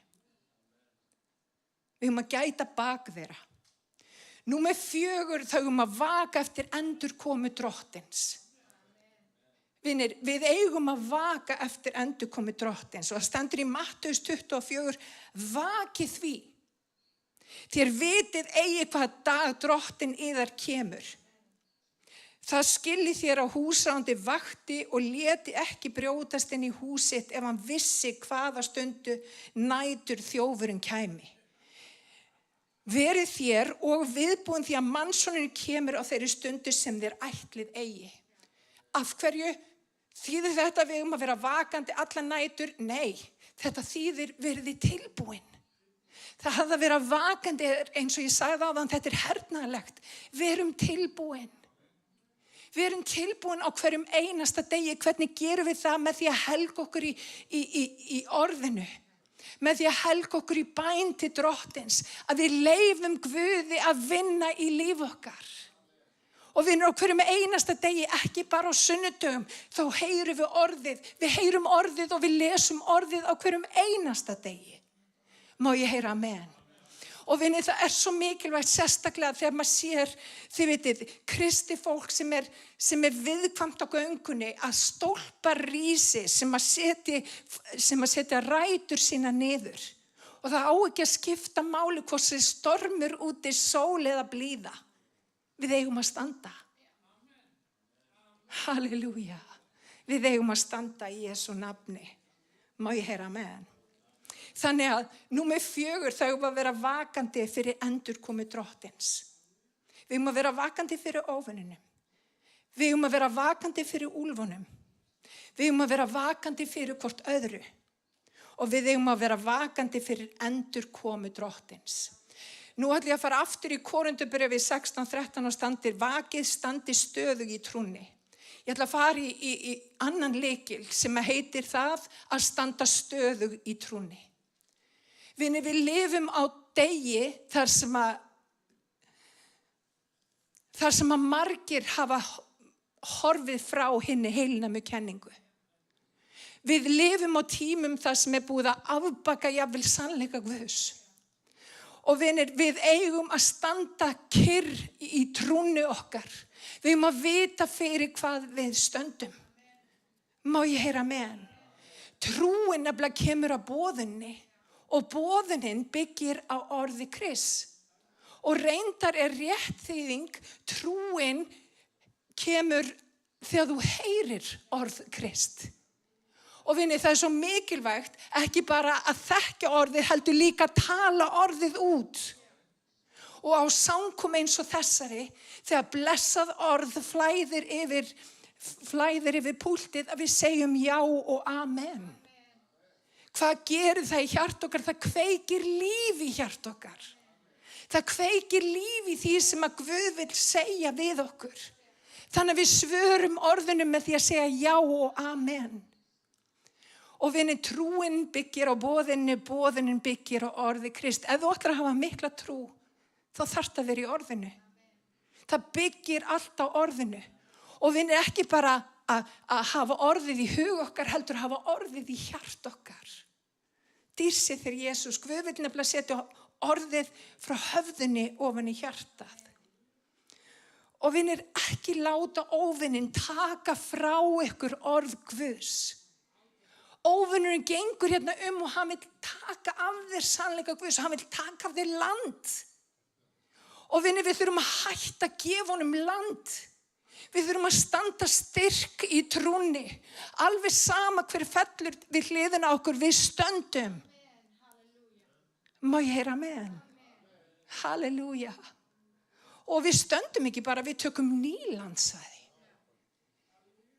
S4: Við eigum að gæta bak þeirra. Númer 4, þá eigum að vaka eftir endurkomu drottins. Vinir, við eigum að vaka eftir endurkomu drottins. Og það stendur í Mattheus 24, vakið því. Þér vitið eigi hvað dag drottin yðar kemur. Það skilji þér að húsráðandi vakti og léti ekki brjótast inn í húsitt ef hann vissi hvaða stundu nætur þjófurinn kæmi. Verið þér og viðbúin því að mannssonurinn kemur á þeirri stundu sem þér ætlið eigi. Af hverju þýðir þetta við að vera vakandi alla nætur? Nei, þetta þýðir verið tilbúin. Það hafði að vera vakandi eins og ég sagði áðan, þetta hernaðarlegt. Verum tilbúin. Við erum tilbúin á hverjum einasta degi. Hvernig gerum við það? Með því að helga okkur í orðinu. Með því að helga okkur í bæn til drottins. Að við leyfum Guði að vinna í líf okkar. Og við erum á hverjum einasta degi, ekki bara á sunnudögum. Þá heyrum við orðið. Við heyrum orðið og við lesum orðið á hverjum einasta degi. Má ég heyra amen? Og vinni, það svo mikilvægt sérstaklega þegar maður sér, þið vitið, kristi fólk sem er viðkvæmt á göngunni að stólpar rísi sem að setja rætur sína niður. Og það á ekki að skipta máli hvort sem stormur úti, sól eða blíða. Við eigum að standa. Halleluja. Við eigum að standa í Jesú nafni. Má ég heyra amen? Þannig að númer 4 þá eigum við að vera vakandi fyrir endurkomu drottins. Við eigum að vera vakandi fyrir óvininum. Við eigum að vera vakandi fyrir úlfunum. Við eigum að vera vakandi fyrir hvort öðru. Og við eigum að vera vakandi fyrir endurkomu drottins. Nú ætla ég að fara aftur í Korinthubrefi 16:13 og standir vakið standi stöðug í trúnni. Ég ætla að fara í annan lykil sem heitir það að standa stöðug í trúnni. Við lifum á degi þar sem að margir hafa horfið frá hinni heilnæmu kenningu. Við lifum á tímum þar sem búið að afbaka jafnvel sannleika Guðs. Og við eigum að standa kyrr í trúnni okkar. Við eigum að vita fyrir hvað við stöndum. Má ég heyra amen? Trúin nefnilega kemur að boðunni. Og boðunin byggir á orði Krists. Og reyndar rétt þýðing, trúin kemur þegar þú heyrir orð Krist. Og vinni, það svo mikilvægt, ekki bara að þekkja orðið, heldur líka að tala orðið út. Og á samkomu eins og þessari, þegar blessað orð flæðir yfir púltið, að við segjum já og amen. Hvað gerir það í hjart okkar? Það kveikir líf í hjart okkar. Það kveikir líf í því sem að Guð vil segja við okkur. Þannig að við svörum orðinu með því að segja já og amen. Og vinni, trúin byggir á boðinu, boðinin byggir á orði Krist. Ef þú ætlar að hafa mikla trú, þá þarft að vera í orðinu. Það byggir allt á orðinu. Og vinni, ekki bara að hafa orðið í hug okkar, heldur að hafa orðið í hjart okkar. Dýrsi fyrir Jesús. Guð vil nefnilega setja orðið frá höfðunni ofan í hjartað. Og vinir, ekki láta óvinnin taka frá ykkur orð Guðs. Óvinnurinn gengur hérna og hann vil taka af þér sannleika Guðs. Hann vil taka af þér land. Og vinir, við þurfum að hætta að gefa honum land. Við þurfum að standa styrk í trúnni. Alveg sama hver fellur við hliðina á okkur, við stöndum. Má ég heyra amen? Halleluja. Og við stöndum ekki bara, við tökum nýlandsvæði.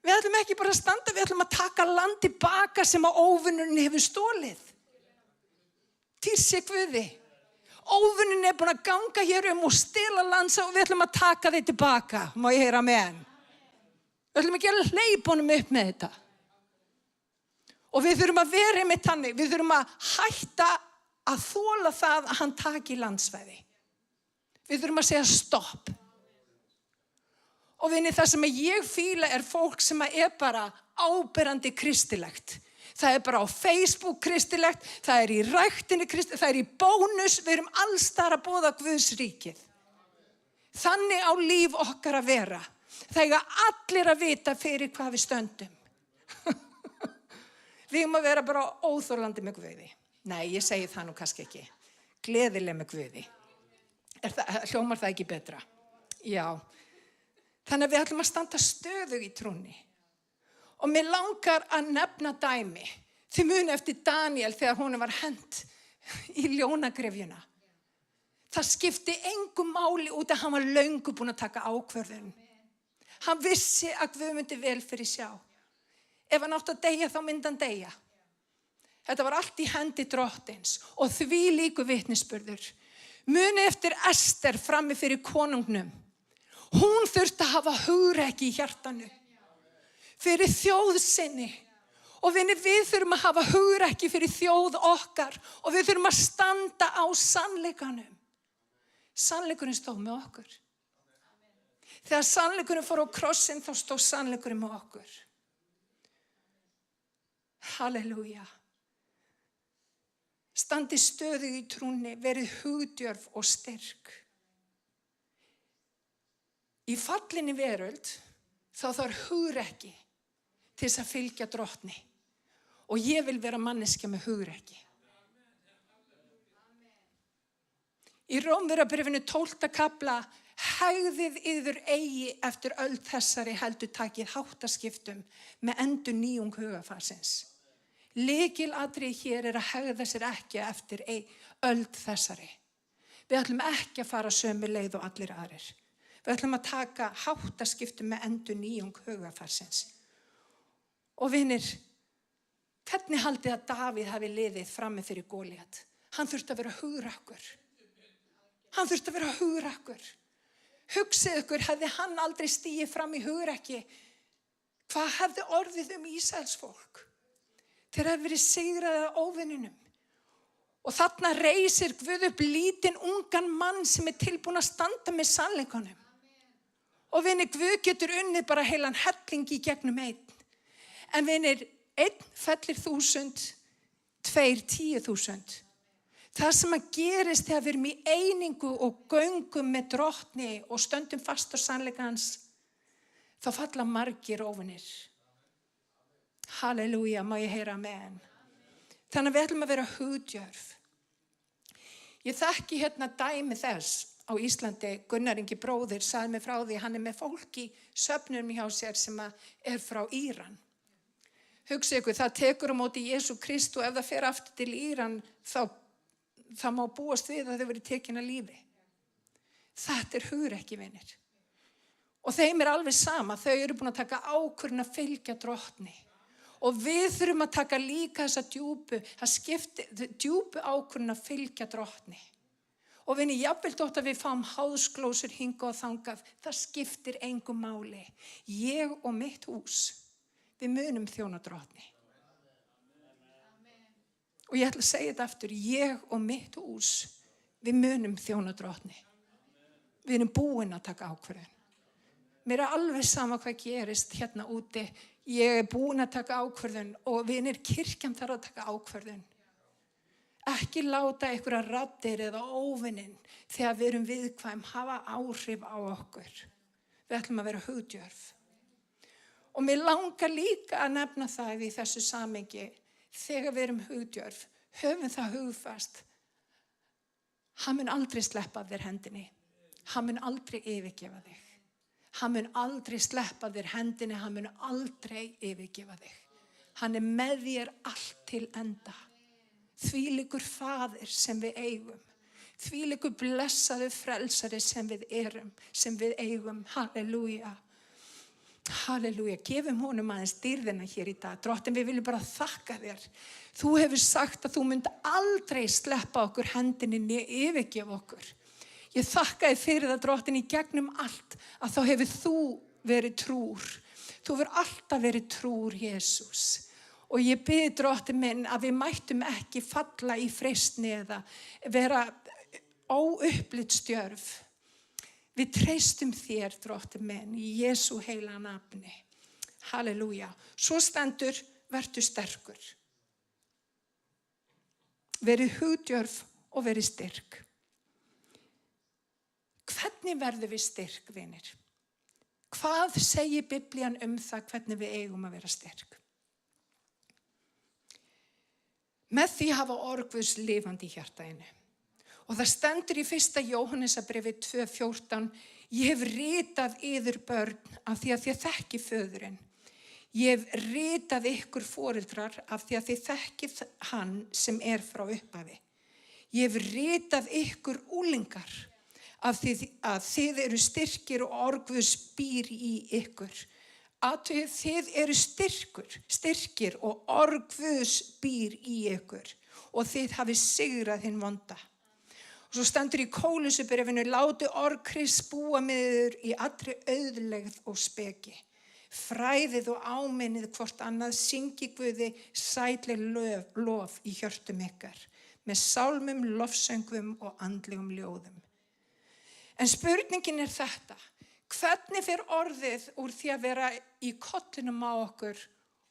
S4: Við ætlum ekki bara að standa, við ætlum að taka land tilbaka sem að óvinnurinn hefur stólið. Týrsi Guði. Óvinnin búin að ganga hér og stela landsa og við ætlum að taka þeir tilbaka. Má ég heyra amen? Við ætlum ekki að hleypa honum upp með þetta. Og við þurfum að vera með þannig. Við þurfum að hætta að þola það að hann taki landsvæði. Við þurfum að segja stopp. Og vinni, það sem ég fíla fólk sem bara áberandi kristilegt. Það bara á Facebook kristilegt, það í ræktinni kristilegt, það í bónus, við erum alls þar að boða Guðs ríkið. Þannig á líf okkar að vera. Það eiga allir að vita fyrir hvað við stöndum. Við eigum að vera bara óþolandi með Guði. Nei, ég segi það nú kannski ekki. Gleðileg með Guði. Hljómar það ekki betra? Já. Þannig að við ætlum að standa stöðug í trúnni. Og mér langar að nefna dæmi. Þið muni eftir Daniel þegar honum var hent í ljónagrefjuna. Það skipti engu máli út að hann var löngu búinn að taka ákvörðun. Hann vissi að Guð myndi vel fyrir sjá. Ef hann átti að deyja þá myndi hann deyja. Þetta var allt í hendi drottins og því líku vitnisburður. Muni eftir Ester frammi fyrir konungnum. Hún þurfti að hafa hugrekki í hjartanu. Fyrir þjóð sinni. Og við þurfum að hafa hugrekki fyrir þjóð okkar. Og við þurfum að standa á sannleikanum. Sannleikurinn stóð með okkur. Þegar sannleikurinn fór á krossinn þá stóð sannleikurinn með okkur. Halleluja. Standi stöðug í trúnni, verið hugdjörf og styrk. Í fallinni veröld þá þarf hugrekki til þess að fylgja drottni. Og ég vil vera manneskja með hugrekki. Í Rómverjabréfinu 12. kafla, hegðið yður eigi eftir öld þessari heldur takið háttaskiptum með endurnýjung hugarfarsins. Lykilatriði hér er að hegða sér ekki eftir öld þessari. Við ætlum ekki að fara sömu leið og allir aðrir. Við ætlum að taka háttaskiptum með endurnýjung hugarfarsins. Og vinir, hvernig haldið að Davíð hafi liðið frammi fyrir Góliat? Hann þurfti að vera hugrakkur. Hann þurfti að vera hugrakkur. Hugsið ykkur, hefði hann aldrei stigið fram í hugrekki, hvað hefði orðið Ísraels fólk? Þeir hefði verið sigraðir á óvininum. Og þarna reisir Guð upp lítinn ungan mann sem tilbúinn að standa með sannleikanum. Og vinir, Guð getur unnið bara heilan helling í gegnum einn. En vinir, 1 fellir 1000, 2 10.000. Það sem að gerist þegar við erum í einingu og göngum með drottni og stöndum fast á sannleikans, þá falla margir óvinir. Halleluja, má ég heyra amen. Þannig að við ætlum að vera hugdjörf. Ég þekki hérna dæmi þess á Íslandi, Gunnar Ingi bróðir sagði mig frá því, hann er með fólk í söfnum hjá sér sem er frá Íran. Hugsið ykkur, það tekur á móti Jesú Krist og ef það fer aftur til Íran, þá má búast við að þau verið tekin að lífi. Þetta er hugrekki, vinir. Og þeim er alveg sama, þau eru búin að taka ákvörðun að fylgja drottni. Og við þurfum að taka líka þessa djúpu ákvörðun að fylgja drottni. Og vinir, jafnvel þótt að við fáum háðsglósur hingað og þangað, það skiptir engu máli. Ég og mitt hús, við munum þjóna drottni. Og ég ætla að segja þetta aftur, ég og mitt hús, við munum þjóna drottni. Við erum búin að taka ákvörðun. Mér er alveg sama hvað gerist hérna úti. Ég er búin að taka ákvörðun og vinir, kirkjan þarf að taka ákvörðun. Ekki láta einhverja raddir eða óvinnin þegar við erum viðkvæm hafa áhrif á okkur. Við ætlum að vera hugdjörf. Og mér langar líka að nefna það í þessu samhengi. Þegar við erum hugdjörf, höfum það hugfast. Hann mun aldrei sleppa þér hendinni. Hann mun aldrei yfirgefa þig. Hann mun aldrei sleppa þér hendinni. Hann mun aldrei yfirgefa þig. Hann er með þér allt til enda. Þvílíkur faðir sem við eigum. Þvílíkur blessaður frelsari sem við erum, sem við eigum. Halleluja. Halleluja, gefum honum aðeins dýrðina hér í dag. Drottinn, við viljum bara þakka þér. Þú hefur sagt að þú myndi aldrei sleppa okkur hendinni né yfirgefa okkur. Ég þakka þér fyrir það, Drottinn, í gegnum allt að þá hefur þú verið trúr. Þú hefur alltaf verið trúr, Jesús. Og ég bið, Drottinn minn, að við mættum ekki falla í freistni eða vera óupplýtt stjörf. Við treystum þér, Drottinn minn, í Jesú heila nafni. Halleluja. Svo stendur, vertu sterkur. Verið hugdjörf og verið styrk. Hvernig verðum við styrk, vinir? Hvað segir Biblían það hvernig við eigum að vera styrk? Með því hafa orð Guðs lifandi í hjartaðinu. Og það stendur í 1. Jóhannesarbrefi 2:14, ég hef ritað yður börn af því að þið þekki föðurinn. Ég hef ritað ykkur foreldrar af því að þið þekkið hann sem frá upphafi. Ég hef ritað ykkur úlingar af því að þið eru styrkir og orð Guðs býr í ykkur. Athugið, þið eru styrkir og orð Guðs býr í ykkur og þið hafið sigrað hinn vonda. Og svo stendur í Kólusubreifinu, láti orð Krists búa með yður í allri auðlegð og speki. Fræðið og áminnið hvort annað, syngi Guði sætleg lof í hjörtum ykkar, með sálmum, lofsöngum og andlegum ljóðum. En spurningin þetta, hvernig fer orðið úr því að vera í kollinum á okkur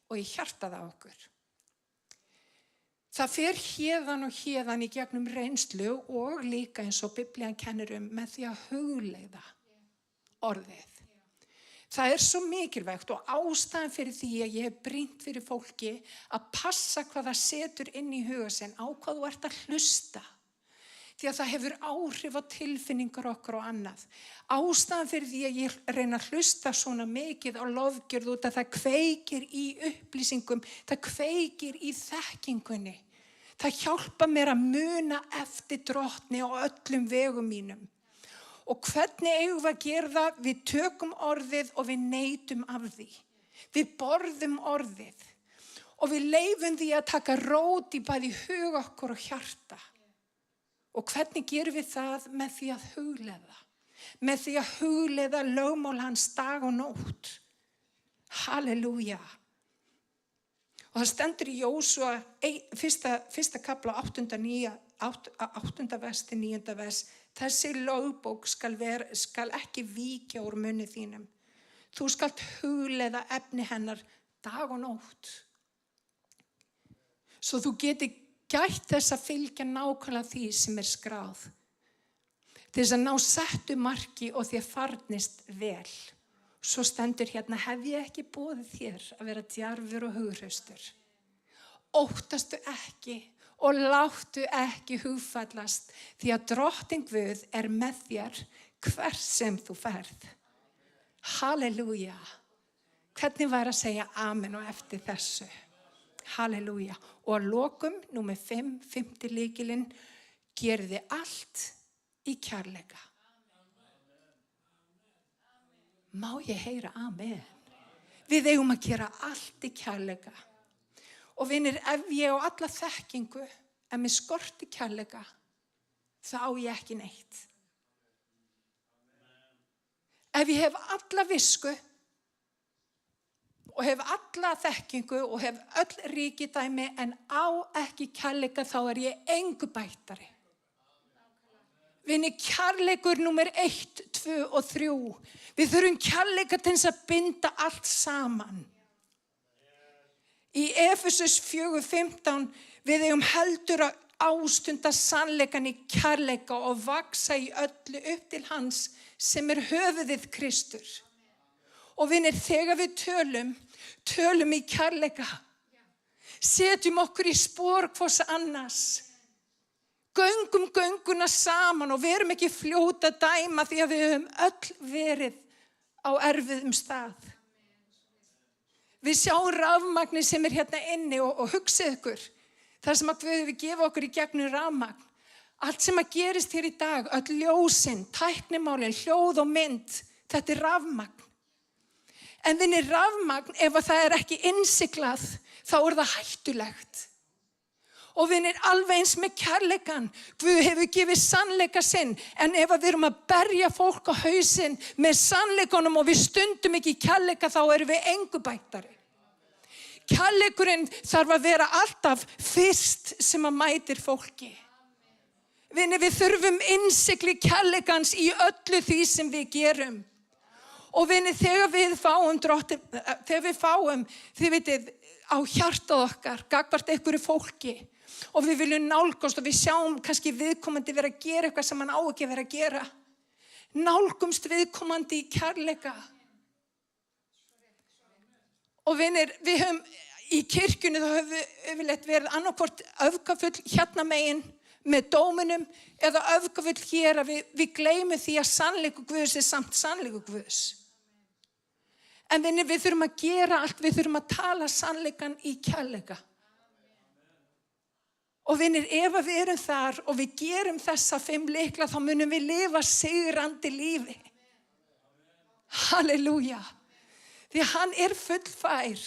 S4: og í hjartað á okkur? Það fer héðan og héðan í gegnum reynslu og líka eins og Biblían kennir með því að hugleiða orðið. Það svo mikilvægt og ástæðan fyrir því að ég hef brýnt fyrir fólki að passa hvað það setur inn í huga sinn, á hvað þú ert að hlusta. Því að það hefur áhrif á tilfinningar okkar og annað. Ástæðan fyrir því að ég reyna að hlusta svona mikið á lofgjörð út að það kveikir í upplýsingum, það kveikir í þekkingunni. Það hjálpa mér að muna eftir Drottni á öllum vegum mínum. Og hvernig eigum við að gera það? Við tökum orðið og við neytum af því. Við borðum orðið og við leyfum því að taka rót í bæði hug okkur og hjarta. Og hvernig gerum við það? Með því að hugleiða. Með því að hugleiða lögmál hans dag og nótt. Halleluja. Og það stendur í Jósúa, fyrsta kafla 8. vers til 9. vers. Þessi lögbók skal ekki víkja úr munni þínum. Þú skalt hugleiða efni hennar dag og nótt. Svo þú geti gætt þess að fylgja nákvæmlega því sem skráð. Til þess að ná settu marki og þér farnist vel. Svo stendur hérna, hef ég ekki boðið þér að vera djarfur og hughröstur. Óttastu ekki og láttu ekki hugfallast því að Drottinn Guð með þér hvert sem þú ferð. Halleluja. Hvernig væri að segja amen og eftir þessu? Halleluja. Og að lokum, númer 5, 5. lykilinn, gerði allt í kærleika. Má ég heyra amen? Við eigum að gera allt í kærleika. Og vinir, ef ég á alla þekkingu, mér skorti kærleika, þá á ég ekki neitt. Ef ég hef alla visku og hef alla þekkingu og hef öll ríkidæmi en á ekki kærleika, þá ég engu bættari. Vinir, kærleikur númer 1, 2 og 3. Við þurfum kærleika til þess að binda allt saman. Í Efesus 4:15 við eigum heldur að ástunda sannleikan í kærleika og vaksa í öllu upp til hans sem höfuðið Kristur. Og vinir, þegar við tölum í kærleika, setjum okkur í spor hvors annars. Göngum gönguna saman og verum ekki fljóta að dæma því að við höfum öll verið á erfiðum stað. Við sjáum rafmagni sem hérna inni og hugsið ykkur. Það sem að við gefa okkur í gegnum rafmagn. Allt sem að gerist hér í dag, öll ljósin, tæknimálin, hljóð og mynd, þetta rafmagn. En vinir, rafmagn, ef það ekki innsiglað, þá það hættulegt. Og vinir, alveg eins með kærleikan. Guð hefur gefið sannleika sinn, en ef við erum að berja fólk á hausinn með sannleikunum og við stundum ekki kærleika, þá erum við engu bættari. Kærleikurinn þarf að vera alltaf fyrst sem að mætir fólki. Vinir, við þurfum innsigli kærleikans í öllu því sem við gerum. Og vinir, þegar við fáum, þið vitið, á hjartað okkar, gagnvart einhverju fólki, og við viljum nálgast og við sjáum kannski viðkomandi vera að gera eitthvað sem hann á ekki vera að gera. Nálgumst viðkomandi í kærleika. Og vinir, við höfum í kirkjunni, þá höfum við yfirleitt verið annarkvort öfgafull hérna megin með dóminum eða öfgafull hér að við gleymum því að sannleikur Guðs samt sannleikur Guðs. En við þurfum að gera allt, við þurfum að tala sannleikan í kærleika. Og vinir, ef við erum þar og við gerum þessa 5 lykla, þá munum við lifa sigrandi lífi. Halleluja. Því hann fullfær.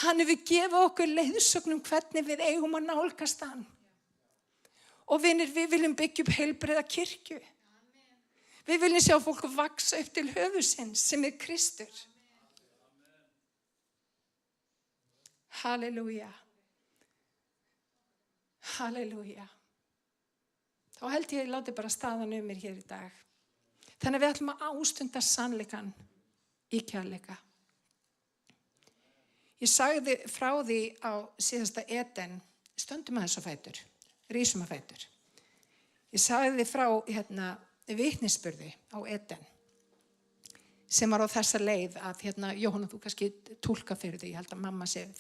S4: Hann hefur gefið okkur leiðsögnum hvernig við eigum að nálgast hann. Og vinir, við viljum byggja upp heilbrigða kirkju. Við viljum sjá fólk vaksa upp til höfuðsins sem Kristur. Halleluja. Halleluja. Þá held ég láti bara staðan mér hér í dag. Þannig að við ætlum að ástunda sannleikann í kærleika. Ég sagði frá því á síðasta Eden, stöndum aðeins á fætur, rísum á fætur. Ég sagði frá vitnisburði á Eden, sem var á þessa leið að Jóhanna, þú kannski túlka fyrir því, ég held að mamma sé